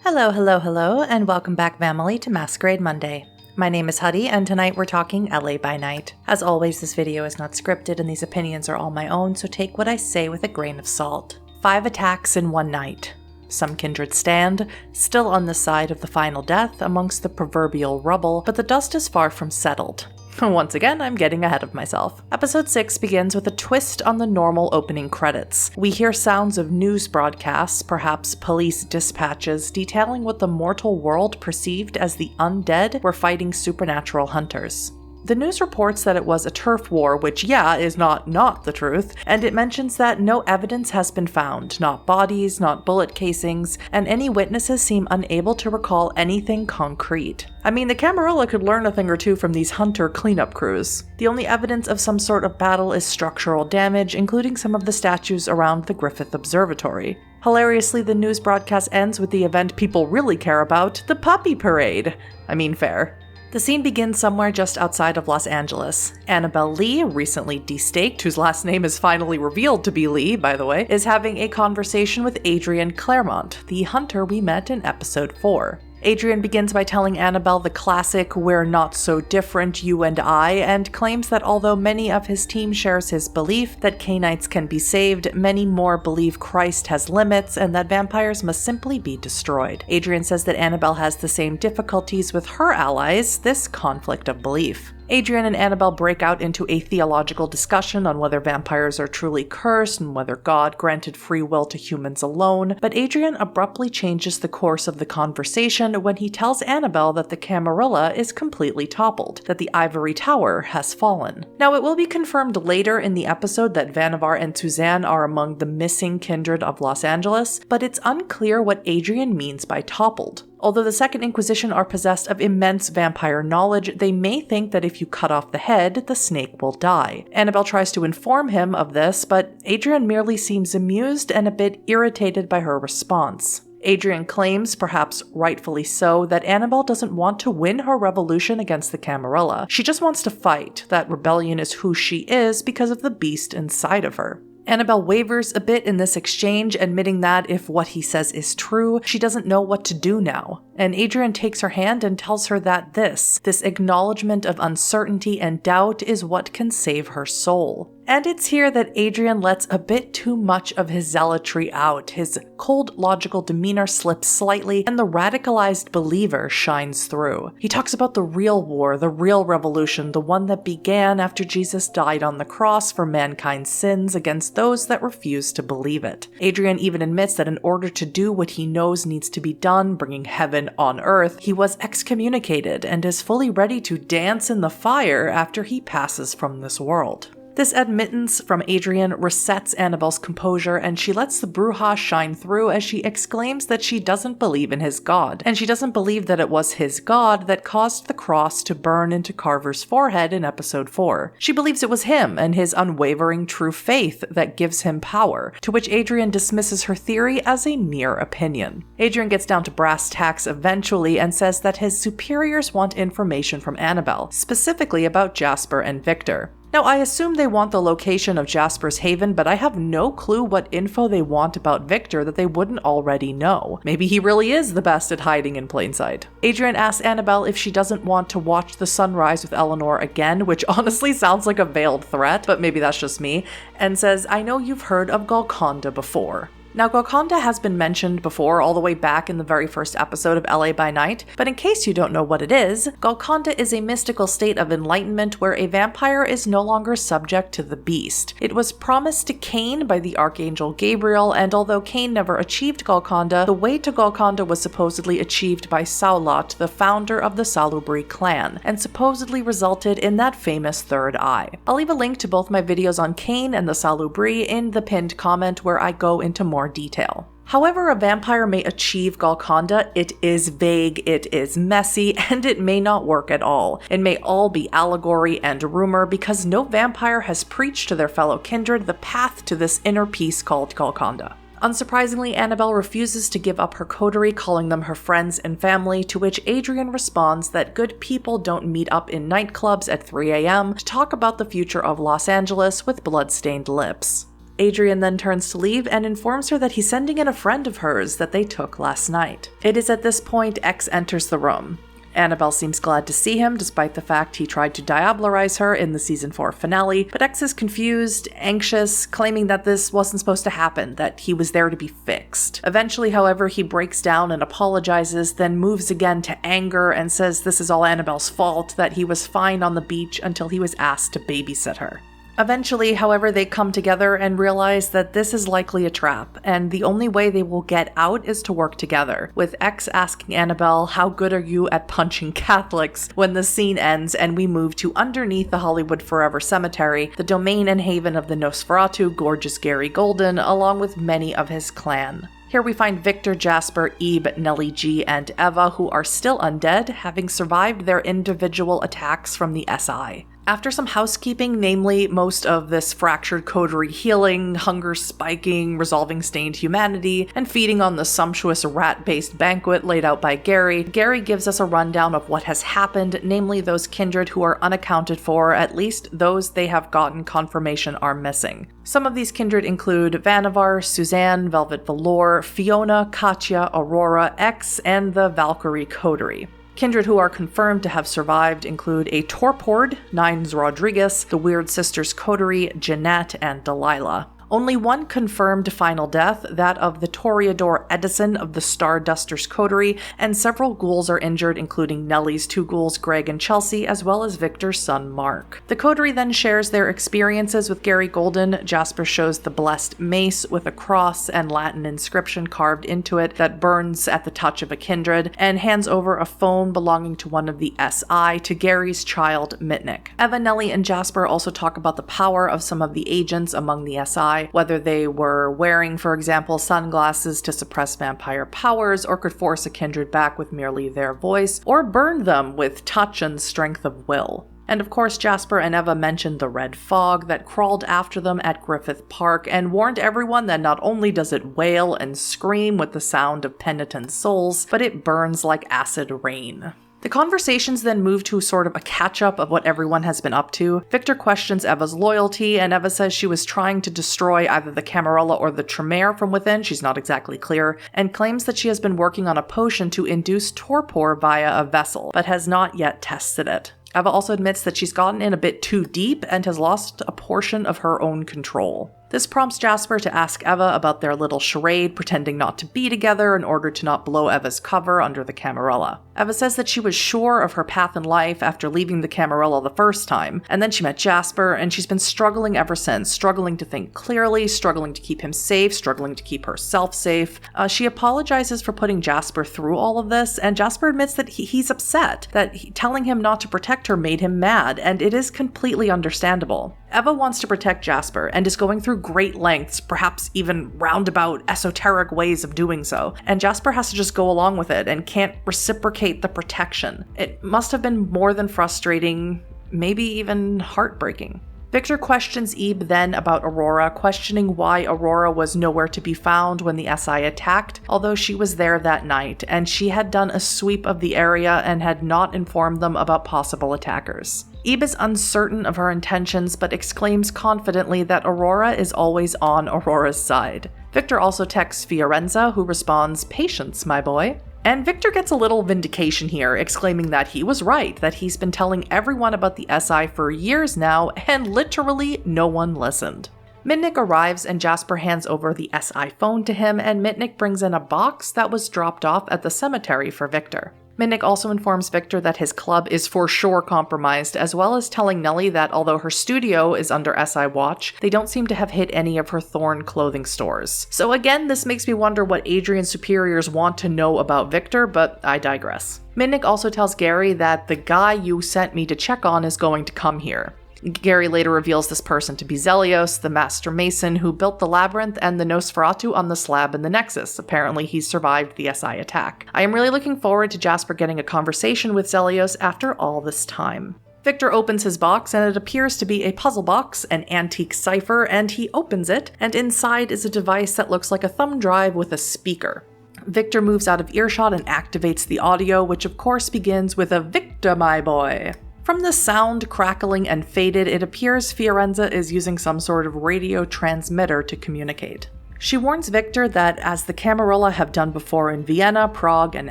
Hello, hello, hello, and welcome back, family, to Masquerade Monday. My name is Huddy, and tonight we're talking LA by Night. As always, this video is not scripted, and these opinions are all my own, so take what I say with a grain of salt. 5 attacks in one night. Some kindred stand, still on the side of the final death amongst the proverbial rubble, but the dust is far from settled. Once again, I'm getting ahead of myself. Episode 6 begins with a twist on the normal opening credits. We hear sounds of news broadcasts, perhaps police dispatches, detailing what the mortal world perceived as the undead were fighting supernatural hunters. The news reports that it was a turf war, which is not the truth, and it mentions that no evidence has been found, not bodies, not bullet casings, and any witnesses seem unable to recall anything concrete. I mean, the Camarilla could learn a thing or two from these hunter cleanup crews. The only evidence of some sort of battle is structural damage, including some of the statues around the Griffith Observatory. Hilariously, the news broadcast ends with the event people really care about, the puppy parade. I mean, fair. The scene begins somewhere just outside of Los Angeles. Annabelle Lee, recently destaked, whose last name is finally revealed to be Lee, by the way, is having a conversation with Adrian Claremont, the hunter we met in episode 4. Adrian begins by telling Annabelle the classic "we're not so different, you and I," and claims that although many of his team shares his belief that Canaanites can be saved, many more believe Christ has limits and that vampires must simply be destroyed. Adrian says that Annabelle has the same difficulties with her allies, this conflict of belief. Adrian and Annabelle break out into a theological discussion on whether vampires are truly cursed and whether God granted free will to humans alone, but Adrian abruptly changes the course of the conversation when he tells Annabelle that the Camarilla is completely toppled, that the Ivory Tower has fallen. Now, it will be confirmed later in the episode that Vannevar and Suzanne are among the missing kindred of Los Angeles, but it's unclear what Adrian means by toppled. Although the Second Inquisition are possessed of immense vampire knowledge, they may think that if you cut off the head, the snake will die. Annabelle tries to inform him of this, but Adrian merely seems amused and a bit irritated by her response. Adrian claims, perhaps rightfully so, that Annabelle doesn't want to win her revolution against the Camarilla. She just wants to fight. That rebellion is who she is because of the beast inside of her. Annabelle wavers a bit in this exchange, admitting that if what he says is true, she doesn't know what to do now. And Adrian takes her hand and tells her that this acknowledgement of uncertainty and doubt is what can save her soul. And it's here that Adrian lets a bit too much of his zealotry out. His cold, logical demeanor slips slightly, and the radicalized believer shines through. He talks about the real war, the real revolution, the one that began after Jesus died on the cross for mankind's sins against those that refuse to believe it. Adrian even admits that in order to do what he knows needs to be done, bringing heaven on earth, he was excommunicated and is fully ready to dance in the fire after he passes from this world. This admittance from Adrian resets Annabelle's composure, and she lets the Bruja shine through as she exclaims that she doesn't believe in his God, and she doesn't believe that it was his God that caused the cross to burn into Carver's forehead in episode 4. She believes it was him and his unwavering true faith that gives him power, to which Adrian dismisses her theory as a mere opinion. Adrian gets down to brass tacks eventually and says that his superiors want information from Annabelle, specifically about Jasper and Victor. Now, I assume they want the location of Jasper's haven, but I have no clue what info they want about Victor that they wouldn't already know. Maybe he really is the best at hiding in plain sight. Adrian asks Annabelle if she doesn't want to watch the sunrise with Eleanor again, which honestly sounds like a veiled threat, but maybe that's just me, and says, "I know you've heard of Golconda before." Now, Golconda has been mentioned before all the way back in the very first episode of LA by Night, but in case you don't know what it is, Golconda is a mystical state of enlightenment where a vampire is no longer subject to the beast. It was promised to Cain by the Archangel Gabriel, and although Cain never achieved Golconda, the way to Golconda was supposedly achieved by Saulot, the founder of the Salubri clan, and supposedly resulted in that famous third eye. I'll leave a link to both my videos on Cain and the Salubri in the pinned comment where I go into more detail. However a vampire may achieve Golconda, it is vague, it is messy, and it may not work at all. It may all be allegory and rumor because no vampire has preached to their fellow kindred the path to this inner peace called Golconda. Unsurprisingly, Annabelle refuses to give up her coterie, calling them her friends and family, to which Adrian responds that good people don't meet up in nightclubs at 3 a.m. to talk about the future of Los Angeles with blood-stained lips. Adrian then turns to leave and informs her that he's sending in a friend of hers that they took last night. It is at this point X enters the room. Annabelle seems glad to see him, despite the fact he tried to diabolarize her in the season 4 finale, but X is confused, anxious, claiming that this wasn't supposed to happen, that he was there to be fixed. Eventually, however, he breaks down and apologizes, then moves again to anger and says this is all Annabelle's fault, that he was fine on the beach until he was asked to babysit her. Eventually, however, they come together and realize that this is likely a trap, and the only way they will get out is to work together, with X asking Annabelle, how good are you at punching Catholics, when the scene ends and we move to underneath the Hollywood Forever Cemetery, the domain and haven of the Nosferatu gorgeous Gary Golden, along with many of his clan. Here we find Victor, Jasper, Ebe, Nellie G, and Eva, who are still undead, having survived their individual attacks from the SI. After some housekeeping, namely most of this fractured coterie healing, hunger spiking, resolving stained humanity, and feeding on the sumptuous rat-based banquet laid out by Gary gives us a rundown of what has happened, namely those kindred who are unaccounted for, at least those they have gotten confirmation are missing. Some of these kindred include Vannevar, Suzanne, Velvet Velour, Fiona, Katya, Aurora, X, and the Valkyrie coterie. Kindred who are confirmed to have survived include a Torpord, Nines Rodriguez, the Weird Sisters coterie, Jeanette, and Delilah. Only one confirmed final death, that of the Toreador Edison of the Stardusters coterie, and several ghouls are injured, including Nellie's 2 ghouls, Greg and Chelsea, as well as Victor's son Mark. The coterie then shares their experiences with Gary Golden. Jasper shows the blessed mace with a cross and Latin inscription carved into it that burns at the touch of a kindred, and hands over a phone belonging to one of the SI to Gary's child, Mitnick. Eva, Nellie, and Jasper also talk about the power of some of the agents among the SI, whether they were wearing, for example, sunglasses to suppress vampire powers, or could force a kindred back with merely their voice, or burn them with touch and strength of will. And of course, Jasper and Eva mentioned the red fog that crawled after them at Griffith Park and warned everyone that not only does it wail and scream with the sound of penitent souls, but it burns like acid rain. The conversations then move to sort of a catch-up of what everyone has been up to. Victor questions Eva's loyalty, and Eva says she was trying to destroy either the Camarilla or the Tremere from within, she's not exactly clear, and claims that she has been working on a potion to induce torpor via a vessel, but has not yet tested it. Eva also admits that she's gotten in a bit too deep and has lost a portion of her own control. This prompts Jasper to ask Eva about their little charade, pretending not to be together in order to not blow Eva's cover under the Camarilla. Eva says that she was sure of her path in life after leaving the Camarilla the first time, and then she met Jasper, and she's been struggling ever since, struggling to think clearly, struggling to keep him safe, struggling to keep herself safe. She apologizes for putting Jasper through all of this, and Jasper admits that he's upset, that telling him not to protect her made him mad, and it is completely understandable. Eva wants to protect Jasper, and is going through great lengths, perhaps even roundabout, esoteric ways of doing so, and Jasper has to just go along with it and can't reciprocate the protection. It must have been more than frustrating, maybe even heartbreaking. Victor questions Ebe then about Aurora, questioning why Aurora was nowhere to be found when the SI attacked, although she was there that night, and she had done a sweep of the area and had not informed them about possible attackers. Ebe is uncertain of her intentions, but exclaims confidently that Aurora is always on Aurora's side. Victor also texts Fiorenza, who responds, "Patience, my boy." And Victor gets a little vindication here, exclaiming that he was right, that he's been telling everyone about the SI for years now, and literally no one listened. Mitnick arrives and Jasper hands over the SI phone to him, and Mitnick brings in a box that was dropped off at the cemetery for Victor. Mitnick also informs Victor that his club is for sure compromised, as well as telling Nellie that although her studio is under SI watch, they don't seem to have hit any of her Thorn clothing stores. So again, this makes me wonder what Adrian's superiors want to know about Victor, but I digress. Mitnick also tells Gary that the guy you sent me to check on is going to come here. Gary later reveals this person to be Zelios, the master mason who built the labyrinth and the Nosferatu on the slab in the Nexus. Apparently he survived the SI attack. I am really looking forward to Jasper getting a conversation with Zelios after all this time. Victor opens his box and it appears to be a puzzle box, an antique cipher, and he opens it, and inside is a device that looks like a thumb drive with a speaker. Victor moves out of earshot and activates the audio, which of course begins with a "Victor, my boy." From the sound crackling and faded, it appears Fiorenza is using some sort of radio transmitter to communicate. She warns Victor that, as the Camarilla have done before in Vienna, Prague, and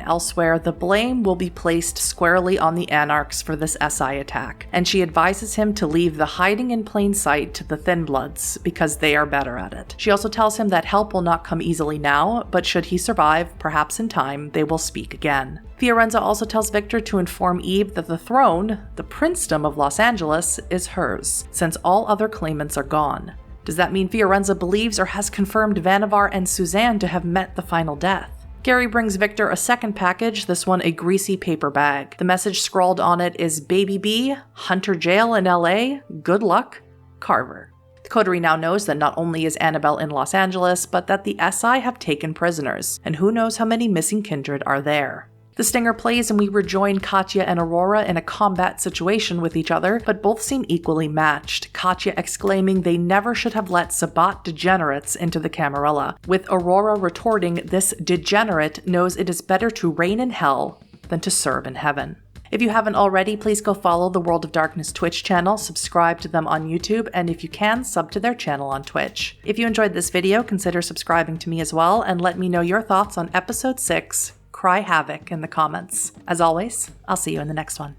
elsewhere, the blame will be placed squarely on the Anarchs for this SI attack, and she advises him to leave the hiding in plain sight to the Thin Bloods, because they are better at it. She also tells him that help will not come easily now, but should he survive, perhaps in time, they will speak again. Fiorenza also tells Victor to inform Eve that the throne, the princedom of Los Angeles, is hers, since all other claimants are gone. Does that mean Fiorenza believes or has confirmed Vannevar and Suzanne to have met the final death? Gary brings Victor a second package, this one a greasy paper bag. The message scrawled on it is Baby B, Hunter Jail in LA, good luck, Carver. The coterie now knows that not only is Annabelle in Los Angeles, but that the SI have taken prisoners, and who knows how many missing kindred are there. The stinger plays and we rejoin Katya and Aurora in a combat situation with each other, but both seem equally matched, Katya exclaiming they never should have let Sabbat degenerates into the Camarilla, with Aurora retorting this degenerate knows it is better to reign in hell than to serve in heaven. If you haven't already, please go follow the World of Darkness Twitch channel, subscribe to them on YouTube, and if you can, sub to their channel on Twitch. If you enjoyed this video, consider subscribing to me as well, and let me know your thoughts on Episode 6, Cry Havoc, in the comments. As always, I'll see you in the next one.